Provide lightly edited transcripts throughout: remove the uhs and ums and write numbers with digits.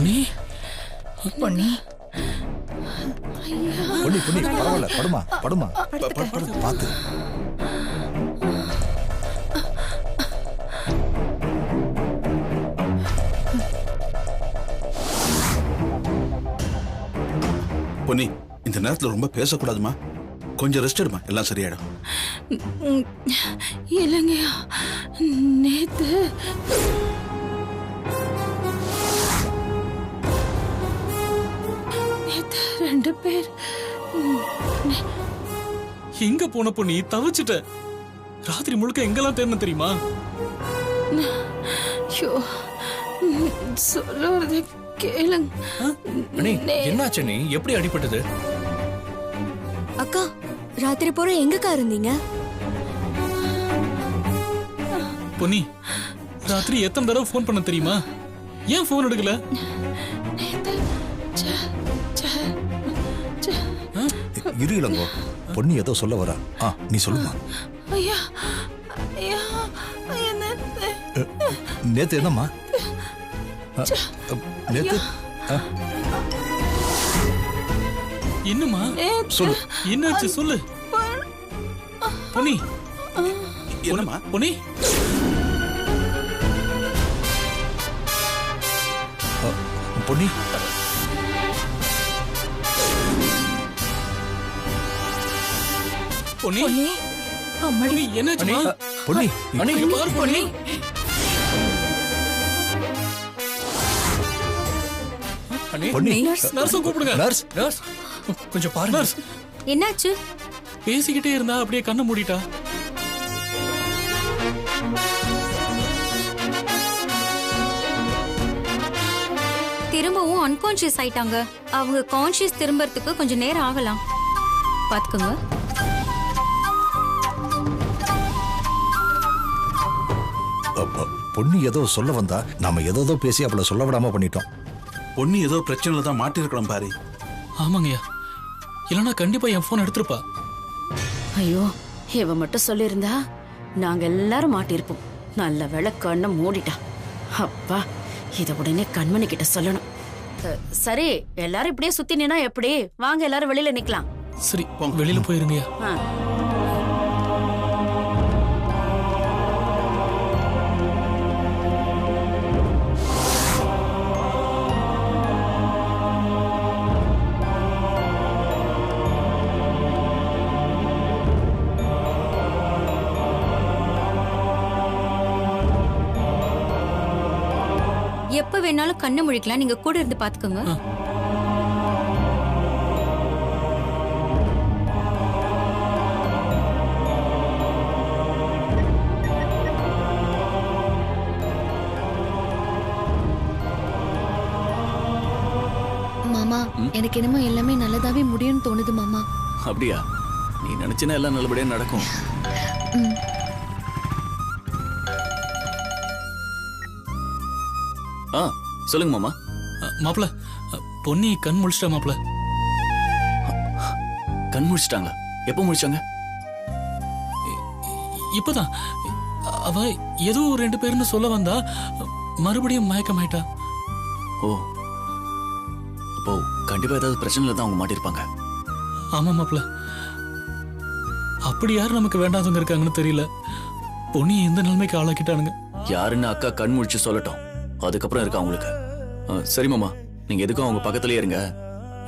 பொன்னி பொன்னி பொன்னி பொன்னி பரவாயில்ல, படுமா படுமா பார்த்து. பொன்னி, இந்த நேரத்துல ரொம்ப பேசக்கூடாதுமா. கொஞ்சம் ரெஸ்ட் எடுமா, எல்லாம் சரியாயிடும். இல்லைங்கய்யா, நேத்து ரெண்டு பேர் எங்க போன பொன்னி? தவிச்சிட்ட. ராத்திரி முழுக்க எங்கெல்லாம் தேடணும் தெரியுமா? சொல்லுறத கேளுங்க. என்னாச்சு? நீ எப்படி அடிபட்டது? அக்கா, ராத்திரி போற எங்கக்கா இருந்தீங்க? பொன்னி, ராத்திரி எத்தனை தடவை போன் பண்ண தெரியுமா? ஏன் போன் எடுக்கல? இரு இளங்கோ, பொன்னி ஏதோ சொல்ல வரா. நீ சொல்லுமா. ஐயா ஐயா ஐயா, நேத்து என்னம்மா? நேத்து என்னம்மா சொல்லு. என்னாச்சு சொல்லு பொன்னி. என்னம்மா பொன்னி, பொன்னி பொன்னி, அம்மாடி, பொன்னி, என்னாச்சுமா? பொன்னி இங்க பாரு பொன்னி. பொன்னி நர்ஸ கூப்பிடுங்க. நர்ஸ் நர்ஸ், கொஞ்சம் பாருங்க. நர்ஸ், என்னாச்சு? பேசிக்கிட்டே இருந்தா அப்படியே கண்ணை மூடிட்டா. திரும்பவும் அன்கான்ஷியஸ் ஆயிட்டாங்க. அவங்க கான்ஷியஸ் திரும்பறதுக்கு கொஞ்சம் நேரம் ஆகலாம். பாத்துக்கோங்க. பொன்னி ஏதோ சொல்ல வந்தா, நாம ஏதோ பேசி அவளை சொல்ல விடாம பண்ணிட்டோம். பொன்னி ஏதோ பிரச்சனைல தான் மாட்டிருக்கலாம் பாரு. ஆமாங்கய்யா, இல்லைன்னா கண்டிப்பா என் போன் எடுத்திருப்பா. ஐயோ, இவ மட்டும் சொல்லியிருந்தா நாங்க எல்லாரும் மாட்டிருப்போம். நல்ல வேளை கண்ணை மூடிட்டா. அப்பா, இத உடனே கண்மணி கிட்ட சொல்லணும். சரி, எல்லாரும் இப்படியே சுத்தி நின்னா எப்படி? வாங்க எல்லாரும் வெளியில நிக்கலாம். சரி, வெளியில போயிருங்கய்யா. எப்ப வேணாலும் கண்ணை முழிக்கலாம். நீங்க கூட இருந்து பாத்துக்கோங்க. மாமா, எனக்கு என்னமோ எல்லாமே நல்லதாவே முடியும்னு தோணுது மாமா. அப்படியா? நீ நினைச்சினா எல்லாம் நல்லபடியா நடக்கும். சொல்லுங்க மாமா. மாப்பிள, பொன்னி கண் முழிச்சிட்டா மாப்பிள. கண் முழிச்சிட்டாங்களா? எப்போ முழிச்சாங்க? இப்பதான். அவ ஏதோ ரெண்டு பேர்னு சொல்ல வந்தா, மறுபடியும் மயக்கமாயிட்டா. ஓ, அப்போ கண்டிப்பா ஏதாவது பிரச்சனைல தான் அவங்க மாட்டிருப்பாங்க. ஆமா மாப்பிள, அப்படி யாரு நமக்கு வேண்டாதவங்க இருக்காங்கன்னு தெரியல. பொன்னி எந்த நிலைமைக்கு ஆளாக்கிட்டானுங்க. யாருன்னு அக்கா கண் முழிச்சு சொல்லட்டும், அதுக்கப்புறம் இருக்கா அவங்களுக்கு. சரி மாமா, நீங்க எதுக்கும் அவங்க பக்கத்துலயே இருங்க.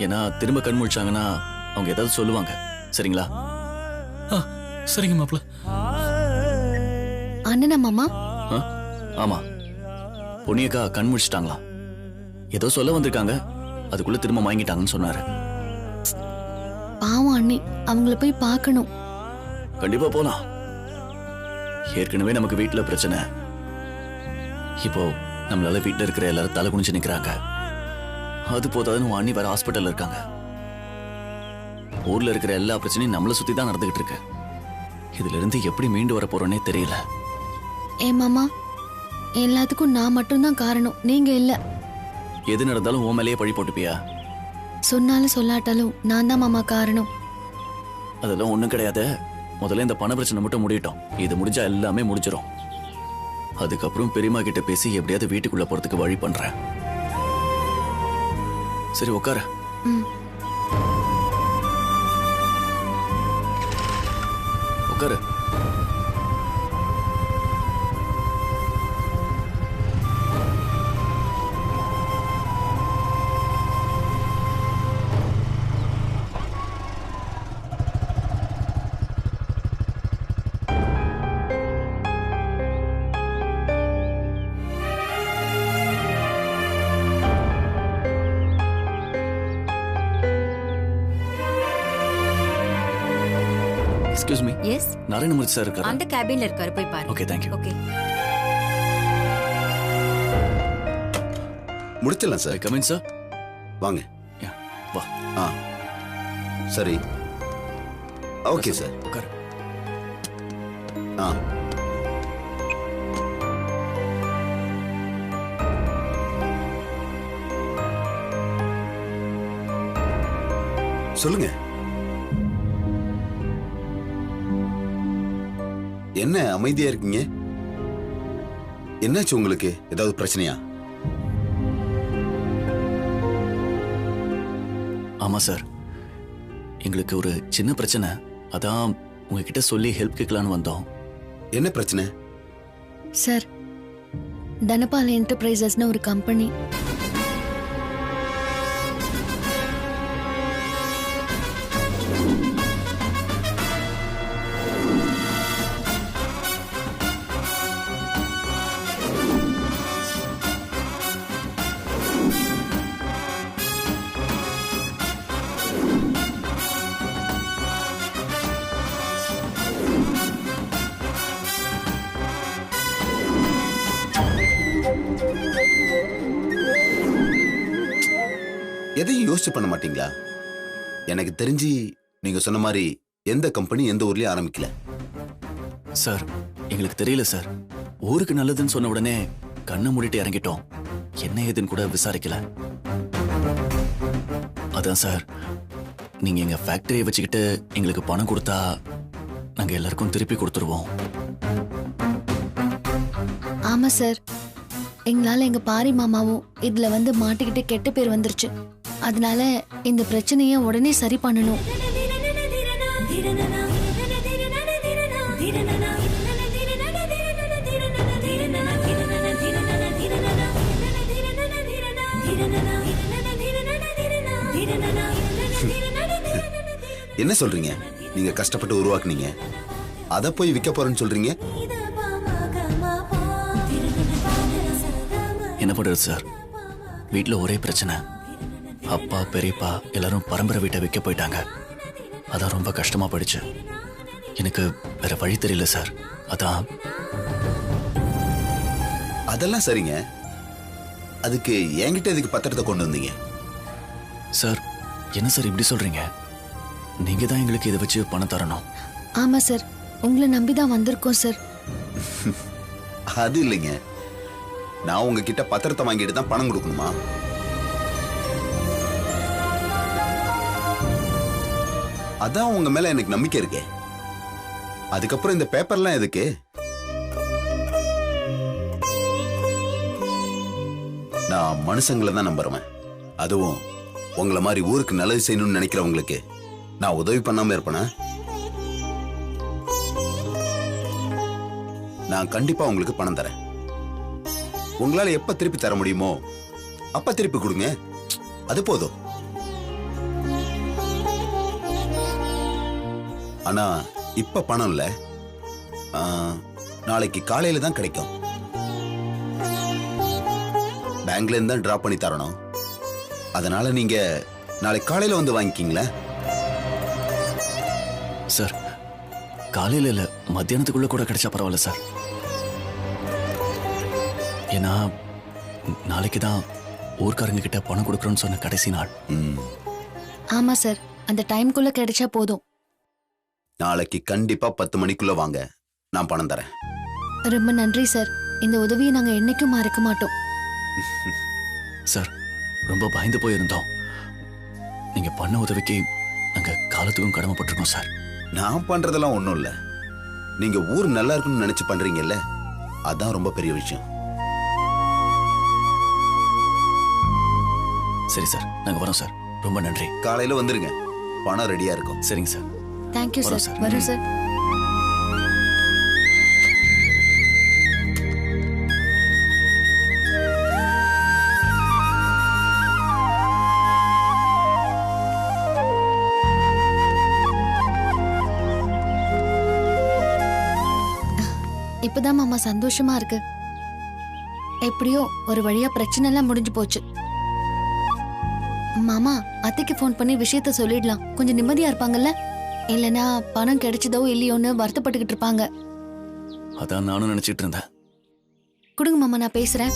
ஏன்னா திரும்ப கண் முழிச்சாங்கன்னா அவங்க ஏதாவது சொல்லுவாங்க. சரிங்களா? சரிங்க மாப்பிள. அண்ணனா மாமா? ஆமா, பொன்னியக்கா கண் முழிச்சிட்டாங்களா? ஏதோ சொல்ல வந்திருக்காங்க, அதுக்குள்ள திரும்ப வாங்கிட்டாங்கன்னு சொன்னாரு. பாவம் அண்ணி, அவங்கள போய் பார்க்கணும். கண்டிப்பா போலாம். ஏற்கனவே நமக்கு வீட்டுல பிரச்சனை. இப்போ நம்மளால வீட்டுல இருக்கிற எல்லாரும் தலை குனிஞ்சு நிக்கிறாங்க. அது போதாதுன்னு அண்ணி வேற ஹாஸ்பிட்டல்ல இருக்காங்க. ஊர்ல இருக்கிற எல்லா பிரச்சனையும் நம்மள சுத்தி தான் நடந்துகிட்டு இருக்கு. இதுல இருந்து எப்படி மீண்டு வர போறோன்னே தெரியல. ஏ மாமா, எல்லாத்துக்கும் நான் மட்டும்தான் காரணம், நீங்க இல்ல. எது நடந்தாலும் உன் மேலேயே பழி போட்டுப்பியா? சொன்னாலும் சொல்லாட்டாலும் நான் தான் மாமா காரணம். அதெல்லாம் ஒண்ணும் கிடையாது. முதல்ல இந்த பண பிரச்சனை மட்டும் முடியட்டும். இது முடிஞ்சா எல்லாமே முடிஞ்சிடும். அதுக்கப்புறம் பெரியம்மா கிட்ட பேசி எப்படியாவது வீட்டுக்குள்ள போறதுக்கு வழி பண்றேன். சரி உட்கார. ம். உட்காரு. Excuse me. Yes, Narayanamurthy sir இருக்காரா? அந்த கேபின்ல இருக்காரு, போய் பாருங்க. Okay, thank you. ஓகே. முடிச்சிடலாம் சார். Coming sir. வாங்க. வா. ஆ சரி, ஓகே சார். உட்காரு. ஆ சொல்லுங்க. என்ன அமைதியா இருக்கீங்க? என்னாச்சு உங்களுக்கு? ஏதாவது பிரச்சனையா? ஆமா சார், எங்களுக்கு ஒரு சின்ன பிரச்சனை. அதான் உங்ககிட்ட சொல்லி ஹெல்ப் கேட்கலான்னு வந்தோம். என்ன பிரச்சனை? சார், தனபால் என்டர்பிரைசஸ்னு ஒரு கம்பெனி. எதையும் யோசிச்சு பண்ண மாட்டீங்களா? எனக்கு தெரிஞ்சு நீங்க சொன்ன மாதிரி எந்த கம்பெனி எந்த ஊர்லயும் ஆரம்பிக்கல. சார், எங்களுக்கு தெரியல சார். ஊருக்கு நல்லதுன்னு சொன்ன உடனே கண்ணை மூடிட்டு இறங்கிட்டோம். என்ன ஏதுன்னு கூட விசாரிக்கல. அதான் சார், நீங்க எங்க ஃபேக்டரியை வச்சுக்கிட்டு எங்களுக்கு பணம் கொடுத்தா நாங்க எல்லாருக்கும் திருப்பி கொடுத்துருவோம். ஆமா சார், எங்களால எங்க பாரி மாமாவும் இதுல வந்து மாட்டிக்கிட்டு கெட்ட பேர் வந்துருச்சு. அதனால இந்த பிரச்சனைய உடனே சரி பண்ணணும். என்ன சொல்றீங்க? நீங்க கஷ்டப்பட்டு உருவாக்குனீங்க, அத போய் விற்க போறேன்னு சொல்றீங்க? என்ன பண்றது சார், வீட்டுல ஒரே பிரச்சனை. அப்பா பெரியப்பா எல்லாரும் பரம்பரை வீட்டை விற்க போயிட்டாங்க. அதான் ரொம்ப கஷ்டமா போயிடுச்சு. எனக்கு வேற வழி தெரியல சார். அதான். அதெல்லாம் சரிங்க, அதுக்கு என்கிட்ட இதுக்கு பத்திரத்தை கொண்டு வந்தீங்க? சார், என்ன சார் இப்படி சொல்றீங்க? நீங்க தான் எங்களுக்கு இதை வச்சு பணம் தரணும். ஆமா சார், உங்களை நம்பிதான் வந்திருக்கோம் சார். அது இல்லைங்க, நான் உங்ககிட்ட பத்திரத்தை வாங்கிட்டு தான் பணம் கொடுக்கணுமா? அதான் உங்க மேல எனக்கு நம்பிக்கை இருக்கே. அதுக்கப்புறம் இந்த பேப்பர்லாம் எதுக்கு? நான் மனுஷங்களை தான் நம்புறேன். அதுவும் உங்களை மாதிரி ஊருக்கு நல்லது செய்யணும்னு நினைக்கிறவங்களுக்கு நான் உதவி பண்ணாம இருப்பேனா? நான் கண்டிப்பா உங்களுக்கு பணம் தரேன். உங்களால எப்ப திருப்பி தர முடியுமோ அப்ப திருப்பி கொடுங்க, அது போதும். ஆனா இப்ப பணம் இல்ல, நாளைக்கு காலையில தான் கிடைக்கும். பேங்க்ல இருந்து தான் டிரா பண்ணி தரணும். அதனால நீங்க நாளைக்கு காலையில வந்து வாங்கிக்கிங்களேன். சார், காலையில இல்ல, மத்தியானத்துக்குள்ள கூட கிடைச்சா பரவாயில்ல சார். ஏன்னா நாளைக்கு தான் ஊர்க்காரங்க கிட்ட பணம் கொடுக்கறோம்னு சொன்ன கடைசி நாள். ஆமா சார், அந்த டைம்குள்ள கிடைச்சா போதும். நாளைக்கு கண்டிப்பா 10 மணிக்குள்ள வாங்க, நான் பணம் தரேன். ரொம்ப நன்றி சார், இந்த உதவியை நாங்க என்னைக்கும் மறக்க மாட்டோம். சார், ரொம்ப பயந்து போயிருந்தோம். நீங்க பண்ண உதவிக்கு நாங்க காலத்துக்கும் கடமைப்பட்டிருக்கோம் சார். நான் பண்றதெல்லாம் ஒண்ணும் இல்ல, நீங்க ஊர் நல்லா இருக்குன்னு நினைச்சு பண்றீங்கல்ல, அதான் ரொம்ப பெரிய விஷயம். சரி சார், நாங்க வரோம் சார். ரொம்ப நன்றி. காலையில வந்துருங்க, பணம் ரெடியா இருக்கும். சரிங்க சார். தேங்க்யூ வரோம் சார். சார். வரோம் சார். இப்பதான் மாமா சந்தோஷமா இருக்கு. எப்படியோ ஒரு வழியா பிரச்சனை எல்லாம் முடிஞ்சு போச்சு. மாமா அத்தைக்கு ஃபோன் பண்ணி விஷயத்த சொல்லிடலாம், கொஞ்சம் நிம்மதியா இருப்பாங்கல்ல. இல்லனா பணம் கிடைச்சதோ இல்லையோன்னு வருத்தப்பட்டுக்கிட்டு இருப்பாங்க. அதான் நானும் நினைச்சிட்டு இருந்தேன். கொடுங்க மாமா, நான் பேசுறேன்.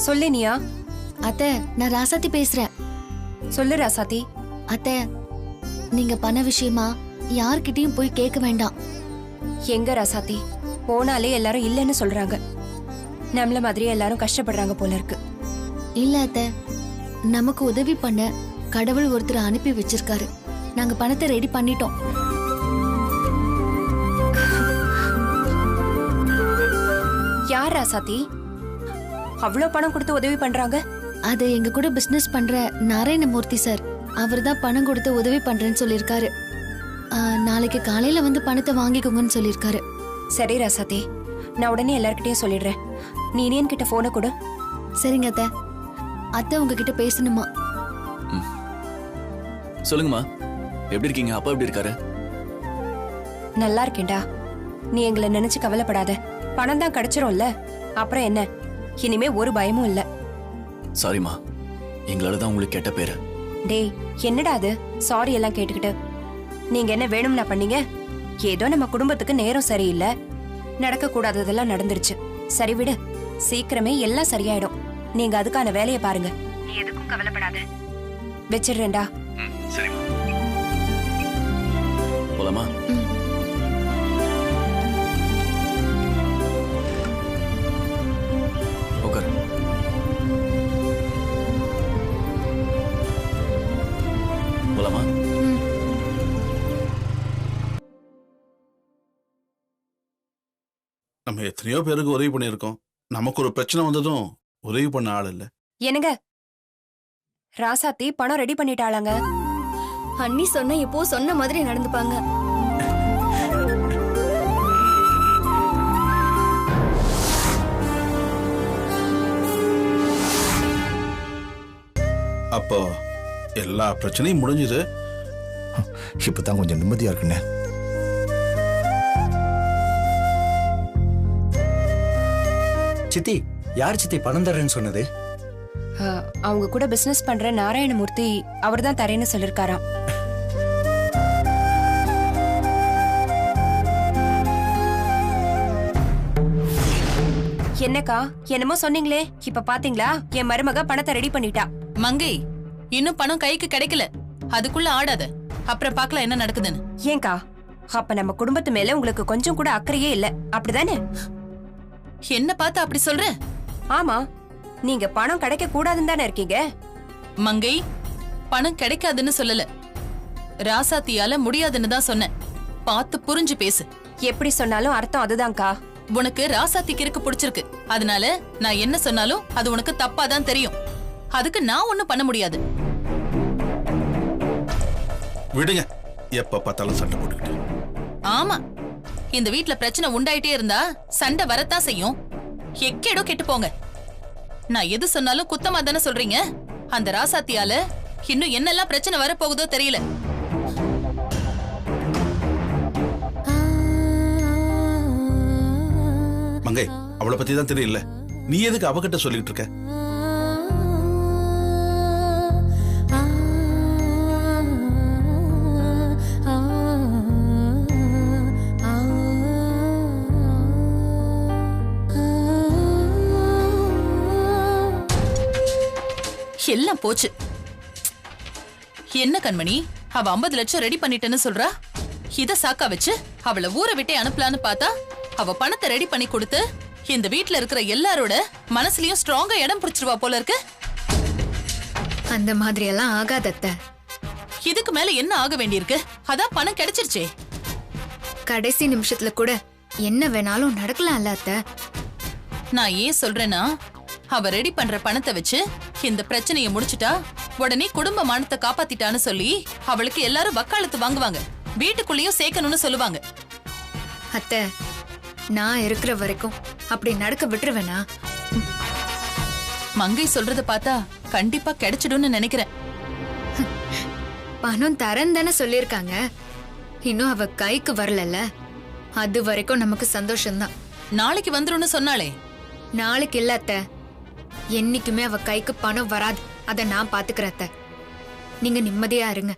சொல்லு நீயா. அத்தை, நான் ராசாத்தி பேசுறேன். சொல்லு ராசாத்தி. அத்தை, நீங்க பண விஷயமா யார்கிட்டயும் போய் கேட்க வேண்டாம். எங்க ராசாத்தி, போனாலே எல்லாரும் இல்லைன்னு சொல்றாங்க. நம்மள மாதிரியே எல்லாரும் கஷ்டப்படுறாங்க போல இருக்கு. இல்ல அத்தை, நமக்கு உதவி பண்ண கடவுள் ஒருத்தர் அனுப்பி வச்சிருக்காரு. நாங்க பணத்தை ரெடி பண்ணிட்டோம். யார் ராசாத்தி? அவ்வளவு பணம் கொடுத்து உதவி பண்றாங்க? அது எங்க கூட பிசினஸ் பண்ற நாராயணமூர்த்தி சார். அவர் தான் பணம் கொடுத்து உதவி பண்றேன்னு சொல்லியிருக்காரு. நாளைக்கு காலையில வந்து பணத்தை வாங்கிக்கோங்கன்னு சொல்லியிருக்காரு. சரி ராசாத்தி, நான் உடனே எல்லார்கிட்டயும் சொல்லிடுறேன். நீ இனியன் கிட்ட போனை கொடு. சரிங்க அத்தை. அத்தை உங்ககிட்ட பேசணுமா? சொல்லுங்கம்மா, எப்படி இருக்கீங்க? அப்பா எப்படி இருக்காரு? நல்லா இருக்கேன்டா. நீ எங்களை நினைச்சு கவலைப்படாத. பணம் தான் கிடைச்சிரும்ல, அப்புறம் என்ன? இனிமே ஒரு பயமும் இல்ல. சாரிம்மா, எங்களால தான் உங்களுக்கு கெட்ட பேரு. டேய், என்னடா அது சாரி எல்லாம் கேட்டுக்கிட்டு? நீங்க என்ன வேணும்னா பண்ணீங்க? ஏதோ நம்ம குடும்பத்துக்கு நேரம் சரியில்லை, நடக்க கூடாததெல்லாம் நடந்துருச்சு. சரி விடு, சீக்கிரமே எல்லாம் சரியாயிடும். நீங்க அதுக்கான வேலையை பாருங்க. நீ எதுக்கும் கவலைப்படாத. வச்சிடுறேன்டா. சரிம்மா, போலாமா? உட்காரு. போலாமா? நம்ம எத்தனையோ பேருக்கு உதவி பண்ணியிருக்கோம். நமக்கு ஒரு பிரச்சனை வந்ததும் உதவி பண்ண ஆள் இல்ல. என்னங்க, ராசாத்தி பணம் ரெடி பண்ணிட்டாளாங்க. அண்ணி சொன்ன இப்போ சொன்ன மாதிரி நடந்துப்பாங்க. அப்போ எல்லா பிரச்சனையும் முடிஞ்சது. இப்பதான் கொஞ்சம் நிம்மதியா இருக்குண்ணே. சித்தி, யார் சித்தி பணம் தரேன்னு சொன்னது? அவங்க கூட பிசினஸ் பண்ற நாராயணமூர்த்தி, அவர் தான் தரேன்னு சொல்லிருக்காராம். என்னக்கா, என்னமோ சொன்னீங்களே, இப்ப பாத்தீங்களா? என் மருமக பணத்தை ரெடி பண்ணிட்டா. மங்கை, இன்னும் பணம் கைக்கு கிடைக்கல, அதுக்குள்ள ஆடாத. அப்புறம் பார்க்கலாம் என்ன நடக்குதுன்னு. ஏங்கா, அப்ப நம்ம குடும்பத்து மேல உங்களுக்கு கொஞ்சம் கூட அக்கறையே இல்ல, அப்படிதானே? என்ன பார்த்து அப்படி சொல்ற? ஆமா, நீங்க பணம் கிடைக்க கூடாதுன்னு தானே இருக்கீங்க. மங்கை, பணம் கிடைக்காதுன்னு சொல்லல, ராசாத்தியால முடியாதுன்னு தான் சொன்னேன். பார்த்து புரிஞ்சு பேசு. எப்படி சொன்னாலும் அர்த்தம் அதுதான்க்கா. உனக்கு ராசாத்திக்கு இருக்கு பிடிச்சிருக்கு, அதனால நான் என்ன சொன்னாலும் அது உனக்கு தப்பா தான் தெரியும். அதுக்கு நான் ஒண்ணும் பண்ண முடியாது. விடுங்க, எப்ப பார்த்தாலும் சண்டை போட்டுக்கிட்டு. ஆமா, இந்த வீட்ல பிரச்சனை உண்டாயிட்டே இருந்தா சண்டை வரத்தான் செய்யும். எக்கேடோ கெட்டு போங்க. நான் எது சொன்னாலும் குத்தமா தானே சொல்றீங்க. அந்த ராசாத்தியால இன்னும் என்னெல்லாம் பிரச்சனை வரப்போகுதோ தெரியல. மங்கை, அவளை பத்தி தான் தெரியல. நீ எதுக்கு அவகிட்ட சொல்லிட்டு இருக்க? எல்லாம் போச்சு. என்ன கண்மணி, அவ 50 லட்சம் ரெடி பண்ணிட்டேன்னு சொல்றா. இத சாக்கா வச்சு அவளை ஊரை விட்டே அனுப்பலான்னு பார்த்தா, அவ பணத்தை ரெடி பண்ணி கொடுத்து இந்த வீட்ல இருக்கிற எல்லாரோட மனசுலயும் ஸ்ட்ராங்கா இடம் பிடிச்சிருவா போல இருக்கு. அந்த மாதிரி எல்லாம் ஆகாதத்த. இதுக்கு மேல என்ன ஆக வேண்டியிருக்கு? அதான் பணம் கிடைச்சிருச்சே. கடைசி நிமிஷத்துல கூட என்ன வேணாலும் நடக்கலாம்ல அத்தை. நான் ஏன் சொல்றேன்னா, அவ ரெடி பண்ற பணத்தை வச்சு இந்த பிரச்சனையை முடிச்சுட்டா உடனே குடும்ப மானத்தை காப்பாத்திட்டான்னு சொல்லி அவளுக்கு எல்லாரும் வக்காலத்து வாங்குவாங்க, வீட்டுக்குள்ளேயும் சேர்க்கணும்னு சொல்லுவாங்க. அத்தை, நான் இருக்கிற வரைக்கும் அப்படி நடக்க விட்டுருவேனா? மங்கை சொல்றத பார்த்தா கண்டிப்பா கிடைச்சிடும்னு நினைக்கிறேன். பணம் தரேன் தானே சொல்லியிருக்காங்க. இன்னும் அவ கைக்கு வரலல்ல, அது வரைக்கும் நமக்கு சந்தோஷம்தான். நாளைக்கு வந்துரும்னு சொன்னாலே. நாளைக்கு இல்ல அத்தை, என்னைக்குமே அவ கைக்கு பணம் வராது. அத நான் பாத்துக்கிறேன் அத்தை, நீங்க நிம்மதியா இருங்க.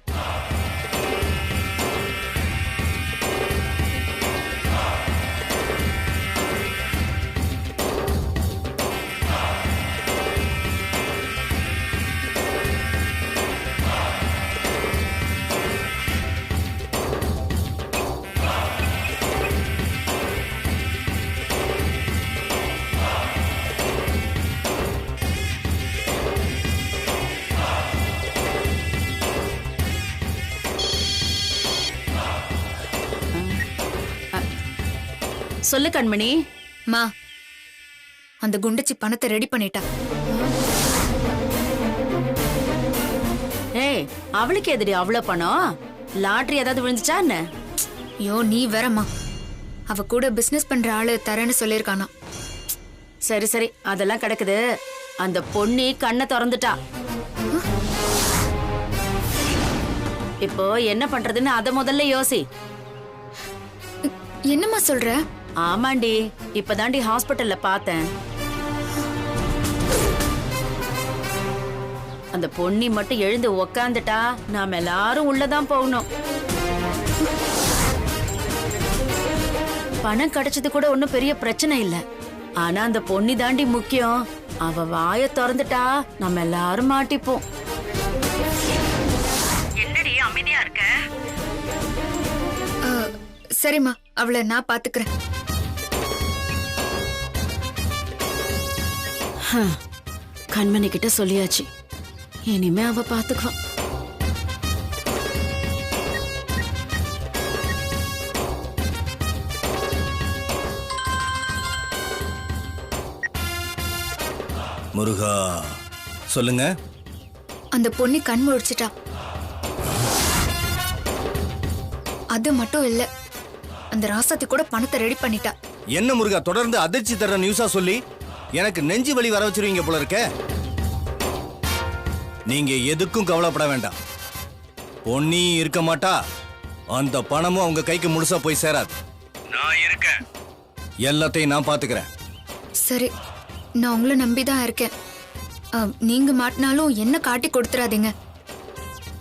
சொல்லு கண்மணி. மா, அந்த குண்டச்சி பணத்தை ரெடி பண்ணிட்டா. ஏய், அவளுக்கு எதிரி அவ்வளவு பணம்? லாட்டரி ஏதாவது விழுந்துச்சா என்ன? ஐயோ நீ வேறம்மா, அவ கூட பிசினஸ் பண்ற ஆளு தரேன்னு சொல்லிருக்கானா. சரி சரி, அதெல்லாம் கிடக்குது. அந்த பொண்ணு கண்ணை திறந்துட்டா. இப்போ என்ன பண்றதுன்னு அத முதல்ல யோசி. என்னம்மா சொல்ற? ஆமாண்டி, இப்பதாண்டி ஹாஸ்பிட்டல்ல பார்த்தேன். அந்த பொண்ணி மட்டும் எழுந்து உக்காந்துட்டா நாம எல்லாரும் உள்ளதான் போகணும். பணம் கிடைச்சது கூட ஒன்னும் பெரிய பிரச்சனை இல்ல. ஆனா அந்த பொண்ணி தாண்டி முக்கியம். அவ வாய திறந்துட்டா நம்ம எல்லாரும் மாட்டிப்போம். என்னடி அமைதியா இருக்க? சரிம்மா, அவளை நான் பாத்துக்கிறேன். கண்மணி கிட்ட சொல்லியாச்சு, இனிமே அவ பாத்துக்குவா. முருகா, சொல்லுங்க. அந்த பொண்ணு கண் முழிச்சிட்டா. அது மட்டும் இல்ல, அந்த ராசாத்தி கூட பணத்தை ரெடி பண்ணிட்டா. என்ன முருகா, தொடர்ந்து அதிர்ச்சி தர நியூஸா சொல்லி எனக்கு நெஞ்சு வலி வர வச்சிருவீங்க போல இருக்க. நீங்க எதுக்கும் கவலைப்பட வேண்டாம். பொன்னி இருக்க மாட்டா, அந்த பணமும் அவங்க கைக்கு முழுசா போய் சேராது. நான் இருக்கேன், எல்லாத்தையும் நான் பாத்துக்கிறேன். சரி, நான் உங்களை நம்பிதான் இருக்கேன். நீங்க மாட்டினாலும் என்ன காட்டி கொடுத்துறாதீங்க.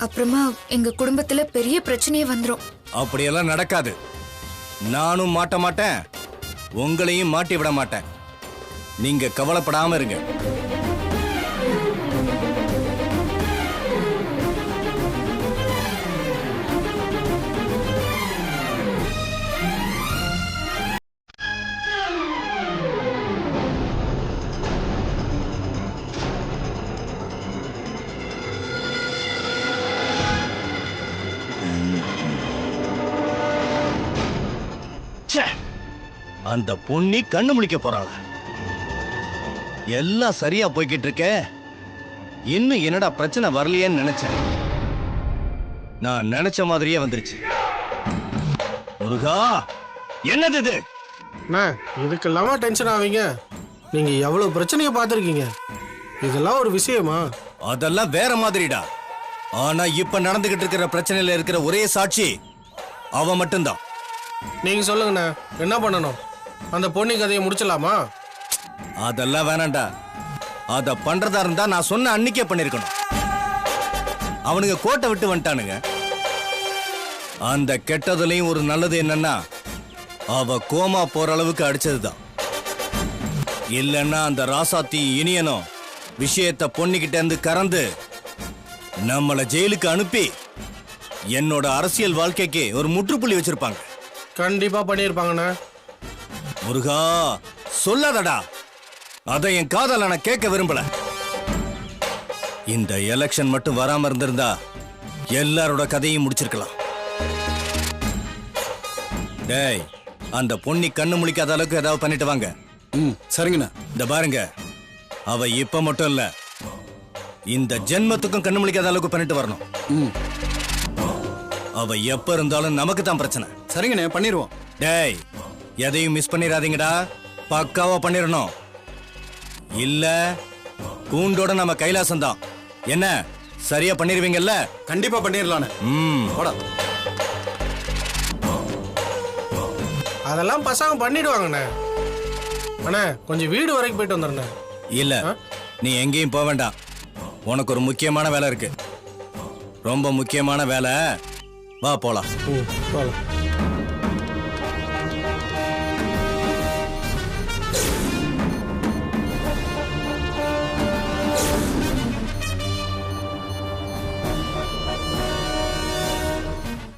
அப்புறமா எங்க குடும்பத்துல பெரிய பிரச்சனையே வந்துரும். அப்படியெல்லாம் நடக்காது. நானும் மாட்ட மாட்டேன், உங்களையும் மாட்டி விட மாட்டேன். நீங்க கவலைப்படாம இருங்க. அந்த பொண்ணி கண்ணு முழிக்க போறாள. எல்லாம் சரியா போய்கிட்டு இருக்க. இன்னும் என்னடா பிரச்சனை வரலையேன்னு நினைச்சேன். நான் நினைச்ச மாதிரியே வந்துருச்சு. முருகா, என்னது இது? இதுக்கெல்லாமா டென்ஷன் ஆவீங்க? நீங்க எவ்வளவு பிரச்சனையை பார்த்திருக்கீங்க, இதெல்லாம் ஒரு விஷயமா? அதெல்லாம் வேற மாதிரிடா. ஆனா இப்ப நடந்துகிட்டு இருக்கிற பிரச்சனையில இருக்கிற ஒரே சாட்சி அவ மட்டும்தான். நீங்க சொல்லுங்கண்ணா, என்ன பண்ணணும்? அந்த பொண்ணு கதையை முடிச்சலாமா? அதெல்லாம் வேணாண்டா. அத பண்றதா இருந்தா நான் சொன்ன அன்னைக்கே பண்ணிருக்கணும். அவனுங்க கோட்டை விட்டு வந்துட்டானுங்க. அந்த கெட்டதுலயும் ஒரு நல்லது என்னன்னா, அவ கோமா போற அளவுக்கு அடிச்சதுதான். இல்லன்னா அந்த ராசாத்தி இனியனும் விஷயத்தை பொண்ணுகிட்ட இருந்து கறந்து நம்மள ஜெயிலுக்கு அனுப்பி என்னோட அரசியல் வாழ்க்கைக்கு ஒரு முற்றுப்புள்ளி வச்சிருப்பாங்க. கண்டிப்பா பண்ணிருப்பாங்கண்ணா. முருகா, சொல்லாதடா. அதை என் காதல நான் கேட்க விரும்பல. இந்த எலெக்ஷன் மட்டும் வராம இருந்திருந்தா எல்லாரோட கதையும் முடிச்சிருக்கலாம். டேய், அந்த பொண்ணி கண்ணு முழிக்காத அளவுக்கு ஏதாவது பண்ணிட்டு வாங்க. சரிங்கண்ணா. இந்த பாருங்க, அவ இப்ப மட்டும் இல்ல, இந்த ஜென்மத்துக்கும் கண்ணு முழிக்காத அளவுக்கு பண்ணிட்டு வரணும். அவ எப்ப இருந்தாலும் நமக்கு தான் பிரச்சனை. சரிங்கண்ணே, பண்ணிடுவோம். டேய், எதையும் மிஸ் பண்ணிடாதீங்கடா. பக்காவா பண்ணிடணும். இல்ல கூண்டோட நம்ம கைலாசம் தான். என்ன சரியா பண்ணிருவீங்கல்ல? கண்டிப்பா பண்ணிடலானே. போடா. அதெல்லாம் பசங்க பண்ணிடுவாங்கண்ணே. அண்ணே, கொஞ்சம் வீடு வரைக்கும் போயிட்டு வந்துடுறேன். இல்ல, நீ எங்கேயும் போக வேண்டாம். உனக்கு ஒரு முக்கியமான வேலை இருக்கு. ரொம்ப முக்கியமான வேலை. வா போலாம். போலாம்.